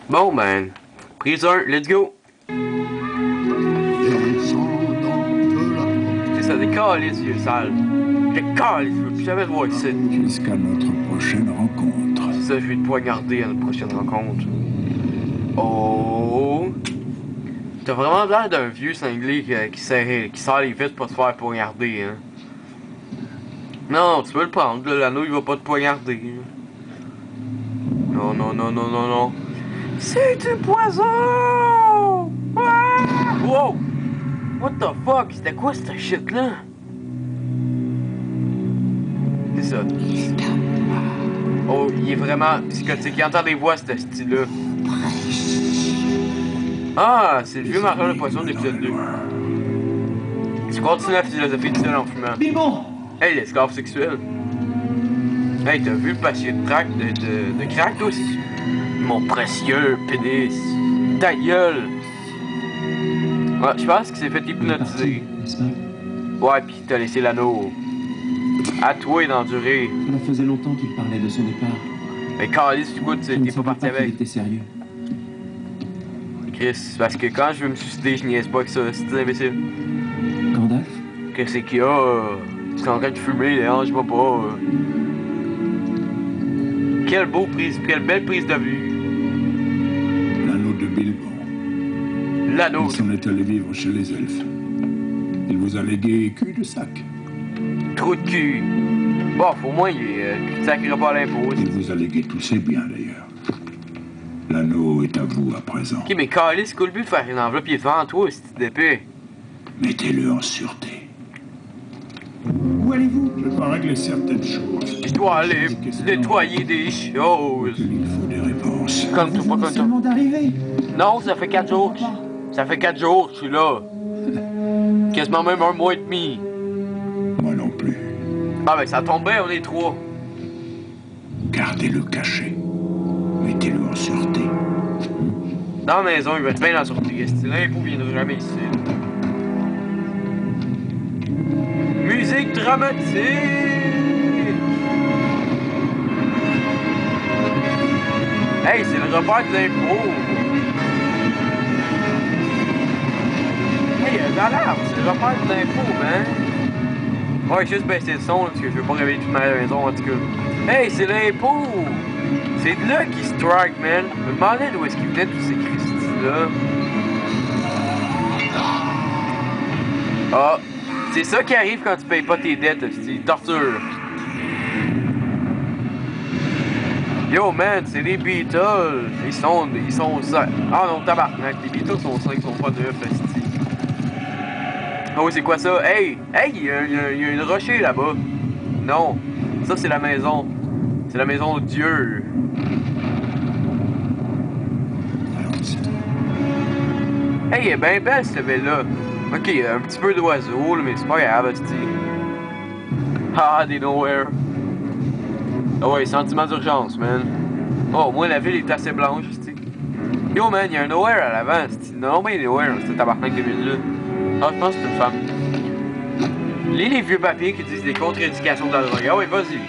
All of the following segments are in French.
Bon, ben, prise 1, let's go. C'est ça, des calices, vieux sale. Des calices, je veux plus jamais te voir ici. Jusqu'à notre prochaine rencontre. C'est ça, je vais te poignarder à notre prochaine rencontre. Oh. T'as vraiment l'air d'un vieux cinglé qui serre les vis pour se faire poignarder, hein. Non, tu peux le prendre, là, l'anneau il va pas te poignarder. Non, non, non, non, non, non. C'est du poison! Ah! Wow! What the fuck? C'était quoi cette shit là? C'est ça. Oh, il est vraiment psychotique. Il entend des voix, ce style-là. Ah, c'est le vieux marcheur de poisson de l'épisode 2. Tu continues la philosophie du seul en fumant. Bimon! Hey, l'esclave sexuel. Hey, t'as vu le patient de crack, de crack, toi aussi? Mon précieux pénis. Ta gueule. Ouais, je pense qu'il s'est fait hypnotiser. Ouais, pis t'as laissé l'anneau. À toi d'endurer. Cela faisait longtemps qu'il parlait de son départ. Mais Calice, du coup, t'es pas parti avec. Il était sérieux. Chris, parce que quand je veux me suicider, je niaise pas que ça, c'est imbécile. Gandalf? Qu'est-ce qu'il y a? C'est en train de fumer, dérange-moi pas. Quelle belle prise de vue. L'anneau de Bilbo. L'anneau. Il s'en est allé vivre chez les elfes. Il vous a légué cul-de-sac. Trou de cul. Bon, au moins, il sacrera pas l'impôt. Il vous a légué tous ses biens, d'ailleurs. L'anneau est à vous à présent. Ok, mais Calice, c'est quoi le but de faire une enveloppe, il est devant toi, cette d'épée? Mettez-le en sûreté. Où allez-vous? Je dois régler certaines choses. Je dois aller nettoyer des choses. Il faut des réponses. Comme tout, pas comme tout. Seulement d'arriver. Non, ça fait 4 jours. Ça fait 4 jours que je suis là. Quasiment même un mois et demi. Moi non plus. Ah ben ça tombe bien, on est 3. Gardez-le caché. Mettez-le en sûreté. Dans la maison, il va être bien dans la sortie. L'impôt viendra jamais ici. Musique dramatique! Hey, c'est le repère de l'impôt! Hey, il y a de l'alarme, c'est le repère de l'impôt, man! Ouais, juste baisser le son, là, parce que je veux pas réveiller toute ma maison, en tout cas. Hey, c'est l'impôt! C'est de là qu'il strike, man! Je me demandais d'où est-ce qu'il venait tous ces Christis-là. Ah! C'est ça qui arrive quand tu payes pas tes dettes, c'est torture. Yo man, c'est les Beatles. Ils sont 5. Ah non, tabarnak, les Beatles sont 5, ils sont pas 9, esti. Oh, c'est quoi ça? Hey, il y a une rocher là-bas. Non, ça c'est la maison. C'est la maison de Dieu. Hey, elle est bien belle cette ville-là. Ok, un petit peu d'oiseaux, mais c'est pas grave, esti. Ah, des nowhere. Ah ouais, sentiment d'urgence, man. Oh, au moins la ville est assez blanche, esti. Yo, man, y'a un nowhere à l'avant, esti. Non, mais nowhere, c'est tabarnak de ville-là. Ah, je pense que c'est une femme. Lis les vieux papiers qui disent des contre-indications de la drogue. Ah ouais, vas-y.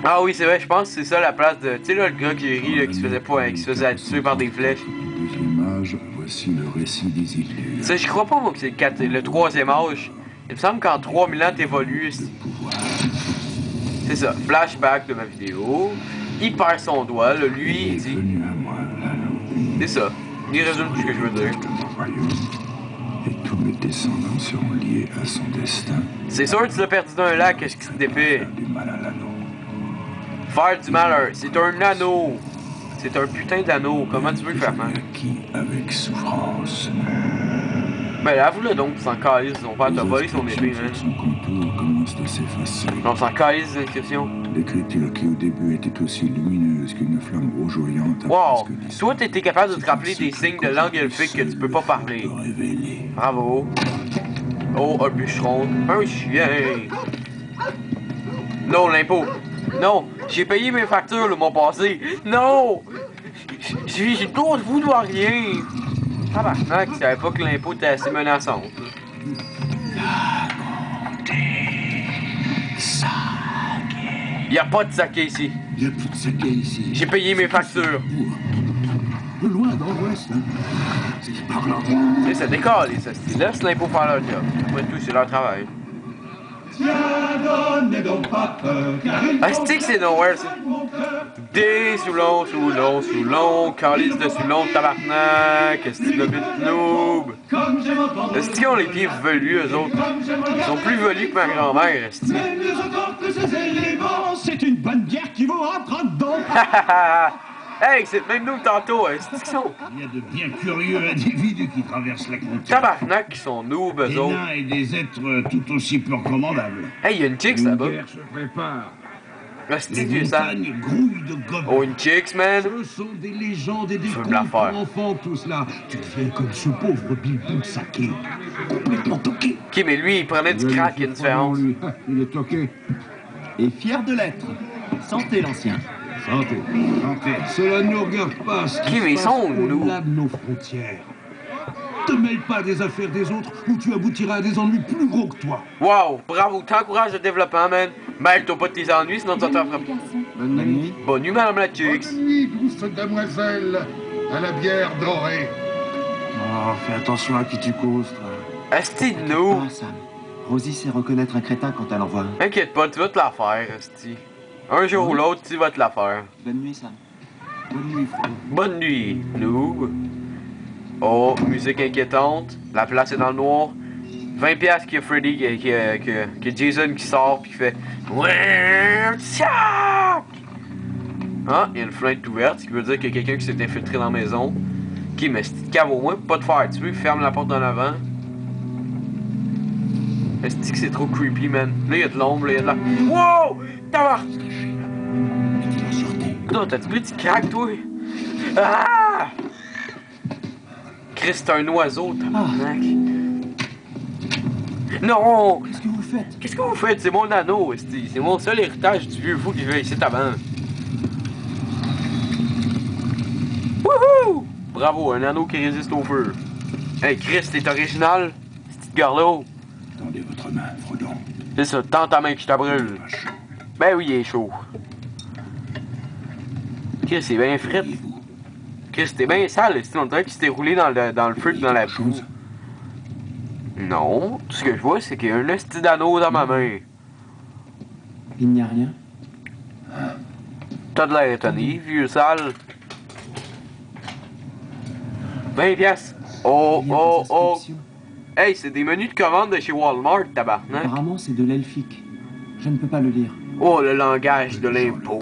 Ah oui, c'est vrai, je pense que c'est ça la place de... Tu sais là, le gars qui rit, là, qui se faisait tuer par des flèches. Deuxième âge, voici le récit des Illus. Tu sais, je crois pas, moi, que c'est le troisième âge. Il me semble qu'en 3000 ans, t'évolues. C'est ça, flashback de ma vidéo. Il perd son doigt, là, lui, il dit... Venu à moi, l'anneau. C'est ça, il résume tout ce que je veux dire. De mon royaume. Et tous mes descendants seront liés à son destin. C'est sûr que tu l'as perdu dans un lac, qu'est-ce qui se défait? Faire du mal à l'anneau. Faire du malheur, c'est un anneau. C'est un putain d'anneau, comment tu veux le faire mal? Acquis avec souffrance. Ben avoue-le donc, tu s'en calisses, son père t'a volé son épée, man. Son contour commence à s'effacer. On s'en calisse des inscriptions. L'écriture qui au début était aussi lumineuse qu'une flamme rougeoyante. Wow! Toi, t'étais capable de te rappeler des signes de langue elfique que tu peux pas parler. Bravo. Oh, un bûcheron. Un chien. Non, l'impôt. Non, j'ai payé mes factures le mois passé. Non! J'ai pas de vous dois rien. Tabarnak, je savais pas que l'impôt était assez menaçant. La comté, Saguet. Y a pas de saké ici. Il n'y a plus de saké ici. J'ai payé mes factures. De loin dans l'ouest, hein. C'est parlant. Tu sais, ça décolle, ça. Laisse l'impôt faire leur job. Après tout, c'est leur travail. Asti que c'est nowhere, ça. Des sous-long, calice de sous-long, tabarnak, esti de bite noob. Esti qu'ils ont les pieds velus, eux autres. Ils sont plus velus que ma grand-mère, esti. C'est une bonne bière qui vous rentre dedans. Hey, c'est même nous tantôt, esti qu'ils sont. Il y a de bien curieux individus qui traversent la frontière. Tabarnak, qui sont noobs, eux Des autres. nains et des êtres tout aussi peu recommandables. Hey, y a une chicks Une là-bas. guerre se prépare. Esti Les du sang. montagnes grouillent de gobelins. Oh, une chicks, man. Ce sont des légendes et des veux me la contes faire. pour enfants, tout cela. Tu deviens comme ce pauvre Bilbou de saké. Complètement toqué. Ok, mais lui, il prenait du crack, il y a une différence. Lui. Il est toqué. Et fier de l'être. Santé, l'ancien. Santé. Santé. Cela ne nous regarde pas. Ce qui Qui, mais ils se sont passe où, nous? au-delà de nos frontières. Te mêle pas des affaires des autres ou tu aboutiras à des ennuis plus gros que toi. Wow, bravo, t'encourages le développement, man. Mêle-toi pas de tes ennuis, sinon tu vas te faire frapper. Bonne nuit. Bonne nuit, madame la chicks. Bonne nuit, douce demoiselle, à la bière dorée. Oh, fais attention à qui tu causes, toi. Asti de nous. Ah, Sam. Rosie sait reconnaître un crétin quand elle en voit un. Inquiète pas, tu vas te la faire, Asti. Un jour ou l'autre, tu vas te la faire. Bonne nuit, Sam. Bonne nuit, Frodo. Bonne nuit, noob. Oh, musique inquiétante. La place est dans le noir. 20$ qu'il y a Freddy, qu'il y a Jason qui sort puis qui fait. Ah, il y a une fenêtre ouverte, ce qui veut dire qu'il y a quelqu'un qui s'est infiltré dans la maison. Ok, mais c'est une cave au moins, pas te faire tuer, ferme la porte en avant. Est-ce que c'est trop creepy, man? Là, il y a de l'ombre, là, il y a de la. Wow! Tabarnak! Non, t'as-tu pris du crack, toi? Ah! Chris, c'est un oiseau, tabarnak. Non! Qu'est-ce que vous faites? Qu'est-ce que vous faites? C'est mon anneau, esti. C'est mon seul héritage du vieux fou qui vient ici avant. Wouhou! Bravo, un anneau qui résiste au feu. Hey, Chris, t'es original? Cette garlot. Tendez votre main, Frodon. C'est ça, tends ta main que je t'abrûle. Pas chaud. Ben oui, il est chaud. Chris, c'est bien frit. Voyez-vous Chris, t'es bien sale, esti. On dirait qu'il s'était roulé dans le feu que dans la boue. chose? Non, tout ce que je vois, c'est qu'il y a un esti d'anneau dans ma main. Il n'y a rien. T'as de l'air étonné, vieux sale. 20$. Oh, Il y a oh, des oh. inscriptions. Hey, c'est des menus de commande de chez Walmart, tabarnak. Apparemment, c'est de l'elfique. Je ne peux pas le lire. Oh, le langage de l'impôt.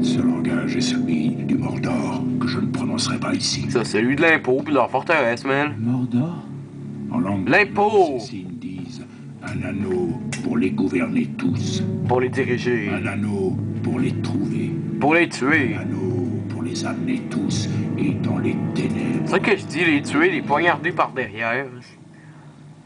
Ce langage est celui du Mordor que je ne prononcerai pas ici. Ça, c'est celui de l'impôt puis de leur forteresse, man. Mordor? En langue L'impôt. ces signes disent un anneau pour les gouverner tous, Pour les diriger. un anneau pour les trouver, Pour les tuer. un anneau pour les amener tous et dans les ténèbres. C'est ça que je dis, les tuer, les poignarder par derrière.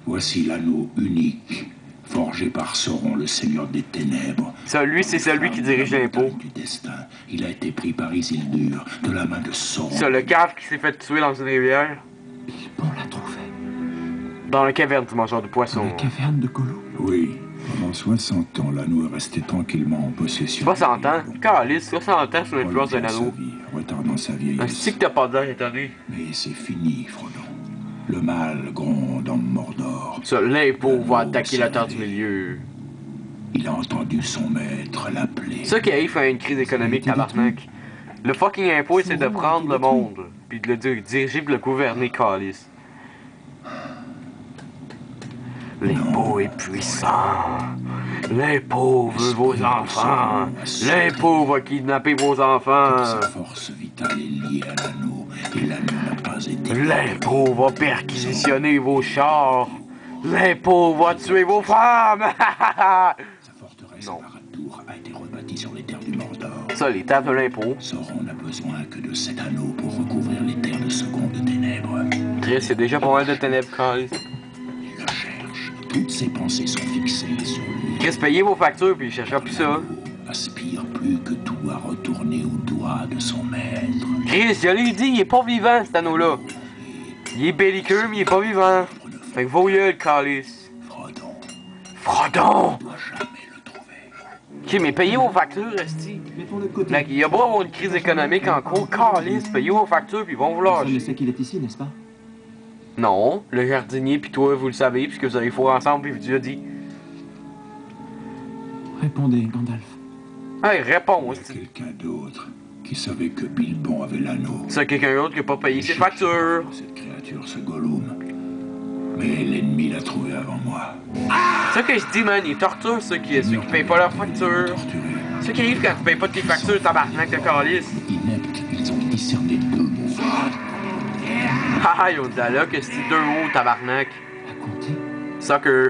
Voici l'anneau unique, forgé par Sauron, le seigneur des ténèbres. Ça, lui, c'est celui qui dirige l'impôt. Du destin. Il a été pris par Isildur de la main de Sauron. Ça, le cave qui s'est fait tuer dans une rivière. On l'a trouvé. Dans la caverne du mangeur de poissons. La caverne de Gollum. Oui, pendant 60 ans, l'anneau est resté tranquillement en possession. 60 ans? Calice, 60 ans sous l'influence d'un anneau. Retardant sa Un vieillesse. stick t'as pas d'air étonné. Mais c'est fini, Frodon. Le mal gronde en Mordor. Ça, l'impôt va attaquer la terre du milieu. Il a entendu son maître l'appeler. Ça qui arrive à une crise économique, tabarnak. Le fucking impôt, c'est de prendre le monde, puis de le diriger, puis de le gouverner, calice. L'impôt est puissant. L'impôt veut vos enfants. L'impôt va kidnapper vos enfants. Sa force vitale est liée à l'anneau, et l'anneau n'a pas été... L'impôt va perquisitionner vos chars. L'impôt va tuer vos femmes. Sa forteresse Non. à Barad-dûr a été rebâtie sur les terres du Mordor. Ça, les terres de l'impôt. Sauron n'a besoin que de cet anneau pour recouvrir les terres de seconde ténèbres. Chris, c'est déjà pas mal de ténèbres, calice. Il le cherche. Toutes ses pensées sont fixées sur lui. Chris, payez vos factures, puis il cherchera plus ça. L'anneau aspire plus que tout à retourner au doigt de son maître. Chris, je l'ai dit, il est pas vivant, cet anneau-là. Il est belliqueux, mais il est pas vivant. Fait que vos yeux, le calice. Frodon Frodon! ne doit jamais le trouver. Ok, mais payez vos factures, esti. Mettons-le de côté. Mec, il y a beau avoir une crise économique en cours, calice, payez vos factures puis ils vont vous Personne ne lâcher. sait qu'il est ici, n'est-ce pas? Non, le jardinier puis toi, vous le savez, puisque vous avez fourré ensemble puis vous déjà dit. Répondez, Gandalf. Hey, réponds, Il y a esti. quelqu'un d'autre qui savait que Bilbon avait l'anneau. C'est quelqu'un d'autre qui a pas payé ses factures. Cette créature, ce Gollum. Mais l'ennemi l'a trouvé avant moi. C'est ça que je dis, man, ils torturent ceux qui payent pas leurs factures. Torturé. C'est ça qui arrive quand tu payes pas tes factures, tabarnak de calice. Ineptes, ils ont discerné deux mots. Haha, ils ont dit là que c'est deux mots, tabarnak. À compter? Sucker.